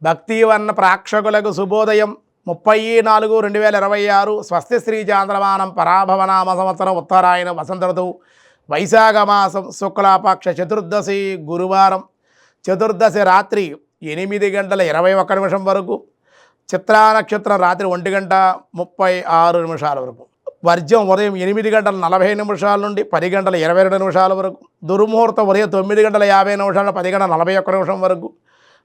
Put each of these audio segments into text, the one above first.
భక్తివన్న ప్రేక్షకులకు శుభోదయం. 30/4/2026 స్వస్తి శ్రీ చాంద్రమానం పరాభవనామ సంవత్సరం ఉత్తరాయణ వసంత ఋతువు వైశాఖ మాసం శుక్లాపక్ష చతుర్దశి గురువారం. చతుర్దశి రాత్రి 8:21 వరకు, చిత్రా నక్షత్రం రాత్రి 1:36 వరకు, వర్జ్యం ఉదయం 8:40 నుండి 10:22 వరకు, దుర్ముహూర్తం ఉదయం 9:50 నుండి 10:41 వరకు,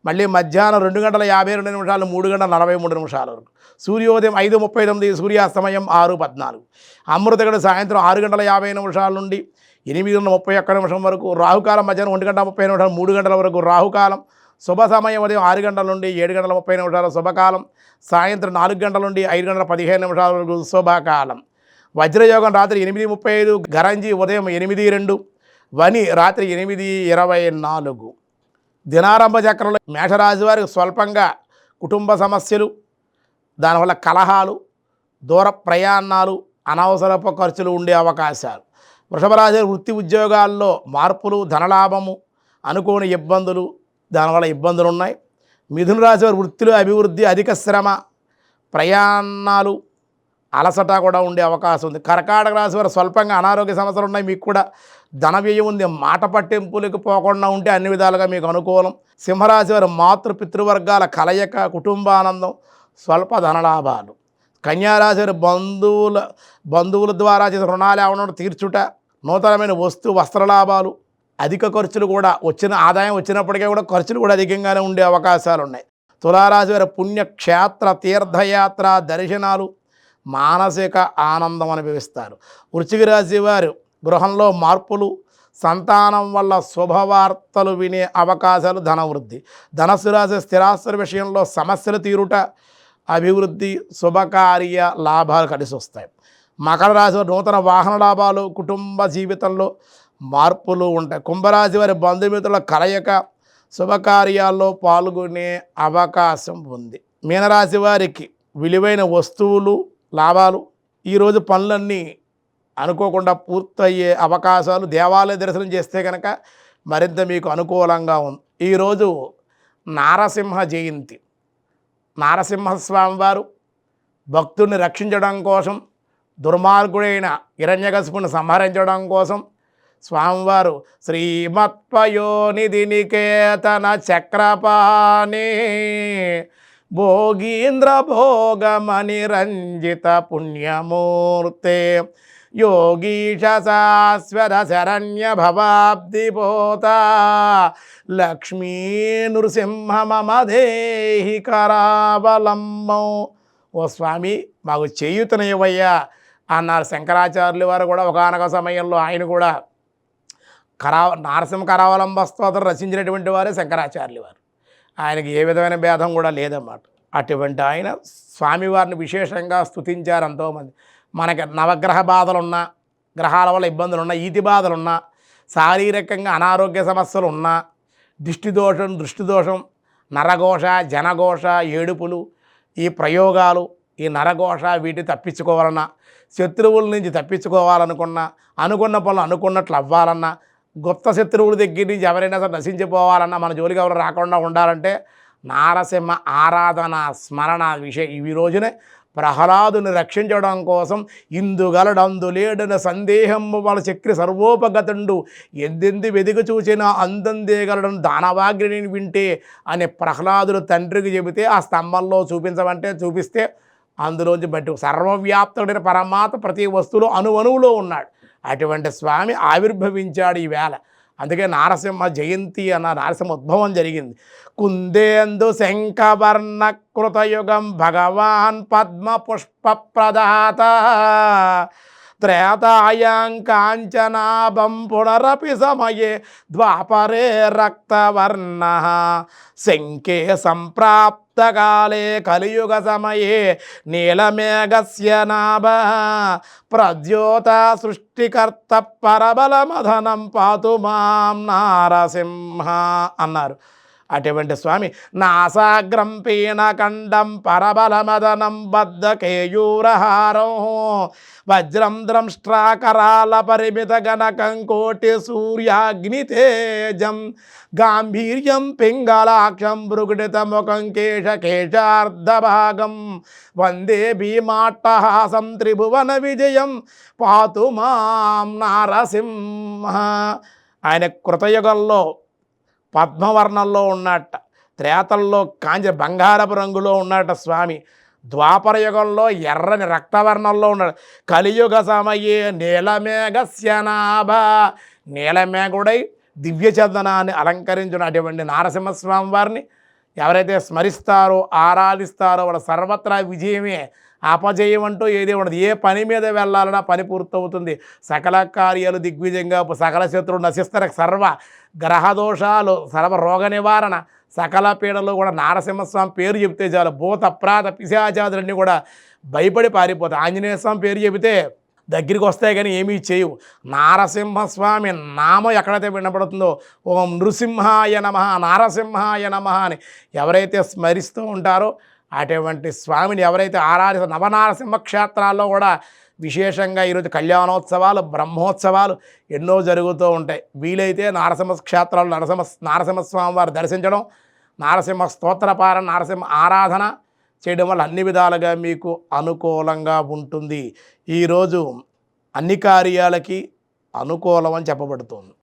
మళ్ళీ మధ్యాహ్నం 2:52 3:43 వరకు, సూర్యోదయం 5:39, సూర్యాస్తమయం 6:14, అమృతగడ సాయంత్రం 6:50 నుండి 8:31 వరకు, రాహుకాలం మధ్యాహ్నం 1:30 3 గంటల వరకు రాహుకాలం, శుభ సమయం ఉదయం 6 గంటల నుండి 7:30 శుభకాలం, సాయంత్రం 4 గంటల నుండి 5:15 వరకు శుభకాలం, వజ్రయోగం రాత్రి 8:35, గరంజి ఉదయం 8:02, వని రాత్రి 8:24. దినారంభ చక్రంలో మేషరాశి వారికి స్వల్పంగా కుటుంబ సమస్యలు, దానివల్ల కలహాలు, దూర ప్రయాణాలు, అనవసరపు ఖర్చులు ఉండే అవకాశాలు. వృషభరాశి వృత్తి ఉద్యోగాల్లో మార్పులు, ధనలాభము, అనుకోని ఇబ్బందులు, దానివల్ల ఇబ్బందులు ఉన్నాయి. మిథున రాశి వారి వృత్తిలో అభివృద్ధి, అధిక శ్రమ, ప్రయాణాలు, అలసట కూడా ఉండే అవకాశం ఉంది. కర్కాటక రాశి వారు స్వల్పంగా అనారోగ్య సమస్యలు ఉన్నాయి. మీకు కూడా ధన వ్యయం ఉంది. మాట పట్టింపులకు పోకుండా ఉంటే అన్ని విధాలుగా మీకు అనుకూలం. సింహరాశి వారు మాతృపితృవర్గాల కలయిక, కుటుంబానందం, స్వల్ప ధనలాభాలు. కన్యారాశి వారి బంధువుల ద్వారా చేసిన రుణాలు ఏమన్నా తీర్చుట, నూతనమైన వస్త్రలాభాలు, అధిక ఖర్చులు కూడా ఆదాయం వచ్చినప్పటికీ కూడా ఖర్చులు కూడా అధికంగానే ఉండే అవకాశాలు ఉన్నాయి. తులారాశి వారి పుణ్యక్షేత్ర తీర్థయాత్ర దర్శనాలు, మానసిక ఆనందం అనుభవిస్తారు. వృశ్చిక రాశి వారు గృహంలో మార్పులు, సంతానం వల్ల శుభవార్తలు వినే అవకాశాలు, ధనవృద్ధి. ధనస్సు రాశి స్థిరాస్తుల విషయంలో సమస్యలు తీరుట, అభివృద్ధి, శుభకార్య లాభాలు కలిసి వస్తాయి. మకర రాశి వారి నూతన వాహన లాభాలు, కుటుంబ జీవితంలో మార్పులు ఉంటాయి. కుంభరాశి వారి బంధుమిత్రుల కలయిక, శుభకార్యాల్లో పాల్గొనే అవకాశం ఉంది. మీనరాశి వారికి విలువైన వస్తువులు, లాభాలు. ఈరోజు పనులన్నీ అనుకోకుండా పూర్తయ్యే అవకాశాలు. దేవాలయ దర్శనం చేస్తే కనుక మరింత మీకు అనుకూలంగా ఉంది. ఈరోజు నారసింహ జయంతి. నారసింహస్వామి వారు భక్తుడిని రక్షించడం కోసం, దుర్మార్గుడైన హిరణ్యకశిపుని సంహరించడం కోసం స్వామివారు శ్రీమత్పయోనిధి నికేతన చక్రపాణి భోగీంద్ర భోగమణి రంజిత పుణ్యమూర్తే యోగీశ శాశ్వత శరణ్య భవాబ్దిపోత లక్ష్మీ నృసింహ మమ దేహి కరావలంబం. ఓ స్వామి, మాకు చేయుతనివ్వయ్యా అన్నారు శంకరాచార్యులు వారు కూడా. ఒకానొక సమయంలో ఆయన కూడా నారసింహ కరావలంబ స్తోత్రం రచించినటువంటి వారే శంకరాచార్యులు వారు. ఆయనకి ఏ విధమైన భేదం కూడా లేదన్నమాట. అటువంటి ఆయన స్వామివారిని విశేషంగా స్తుతించారు ఎంతోమంది. మనకి నవగ్రహ బాధలున్నా, గ్రహాల వల్ల ఇబ్బందులున్నా, ఈతి బాధలున్నా, శారీరకంగా అనారోగ్య సమస్యలు ఉన్నా, దృష్టిదోషం, నరఘోష, జనఘోష, ఏడుపులు, ఈ ప్రయోగాలు, ఈ నరఘోష వీటి తప్పించుకోవాలన్నా, శత్రువుల నుంచి తప్పించుకోవాలనుకున్నా, అనుకున్న పనులు అనుకున్నట్లు అవ్వాలన్నా, గుప్త శత్రువుల దగ్గర నుంచి ఎవరైనా సరే నశించిపోవాలన్నా, మన జోలికి ఎవరు రాకుండా ఉండాలంటే నారసింహ ఆరాధన, స్మరణ ఈ రోజునే ప్రహ్లాదుని రక్షించడం కోసం ఇందుగలడందులేడన సందేహము వాళ్ళ చక్రి సర్వోపగతుండు ఎందెంది వెదిగి చూచినా అందందేగలడను దానవాగ్ని వింటే అనే ప్రహ్లాదుడు తండ్రికి చెబితే ఆ స్తంభంలో చూపించమంటే చూపిస్తే అందులోంచి బట్టి సర్వవ్యాప్తుడైన పరమాత్మ ప్రతి వస్తువులో అణువణువులో ఉన్నాడు. అటువంటి స్వామి ఆవిర్భవించాడు ఈవేళ. అందుకే నారసింహ జయంతి అన్న నారసింహ ఉద్భవం జరిగింది. కుందేందు శంఖవర్ణ కృతయుగం భగవాన్ పద్మ పుష్ప ప్రదాత త్రేతాయాం కాంచనాభం పునరపి సమయే ద్వాపరే రక్తవర్ణ శంఖే సంప్రాప్తకాలే కలియుగ సమయే నీలమేఘస్య నాభ ప్రద్యోత సృష్టికర్త పరబలమధనం పాతు మాం నారసింహ అన్నారు. అటువంటి స్వామి నాసాగ్రం పీనకండం పరబలమదనం బద్ధ కేయూరహారం వజ్రం ద్రంష్ట్రాకరాల పరిమిత గణకం కోటి సూర్యాగ్ని తేజం గాంభీర్యం పింగళాక్షం భృగుడిత ముఖం కేశార్ధభాగం వందే భీమాట్టహాసం త్రిభువన విజయం పాతు మాం నారసింహ. ఆయన కృతయుగంలో పద్మవర్ణంలో ఉన్నట్ట, త్రేతల్లో కాంచ బంగారపు రంగులో ఉన్నట్ట స్వామి, ద్వాపర యుగంలో ఎర్రని రక్తవర్ణంలో ఉన్నాడు, కలియుగ సమయే నీలమేఘస్యనాభ నీలమేఘుడై దివ్యచందనాన్ని అలంకరించిన అటువంటి నారసింహస్వామి వారిని ఎవరైతే స్మరిస్తారో ఆరాధిస్తారో వాళ్ళ సర్వత్రా విజయమే, అపజయం అంటూ ఏది ఉండదు. ఏ పని మీద వెళ్ళాలన్నా పని పూర్తవుతుంది, సకల కార్యాలు దిగ్విజయంగా, సకల శత్రువులు నశిస్తారు, సర్వ గ్రహదోషాలు, సర్వ రోగ నివారణ, సకల పీడలు కూడా నారసింహస్వామి పేరు చెబితే చాలు భూత ప్రాత పిశాచాదులన్నీ కూడా భయపడి పారిపోతాయి. ఆంజనేయ స్వామి పేరు చెబితే దగ్గరికి వస్తాయి కానీ ఏమీ చేయవు. నారసింహస్వామి నామం ఎక్కడైతే వినపడుతుందో ఓం నృసింహాయ నమః నారసింహాయ నమః అని ఎవరైతే స్మరిస్తూ ఉంటారో అటువంటి స్వామిని ఎవరైతే ఆరాధిస్తారో, నవనారసింహ క్షేత్రాల్లో కూడా విశేషంగా ఈరోజు కళ్యాణోత్సవాలు బ్రహ్మోత్సవాలు ఎన్నో జరుగుతూ ఉంటాయి. వీలైతే నారసింహ క్షేత్రాలు నారసింహస్వామి వారు దర్శించడం, నారసింహ స్తోత్రపారణ, నారసింహ ఆరాధన చేయడం వల్ల అన్ని విధాలుగా మీకు అనుకూలంగా ఉంటుంది. ఈరోజు అన్ని కార్యాలకి అనుకూలం అని చెప్పబడుతుంది.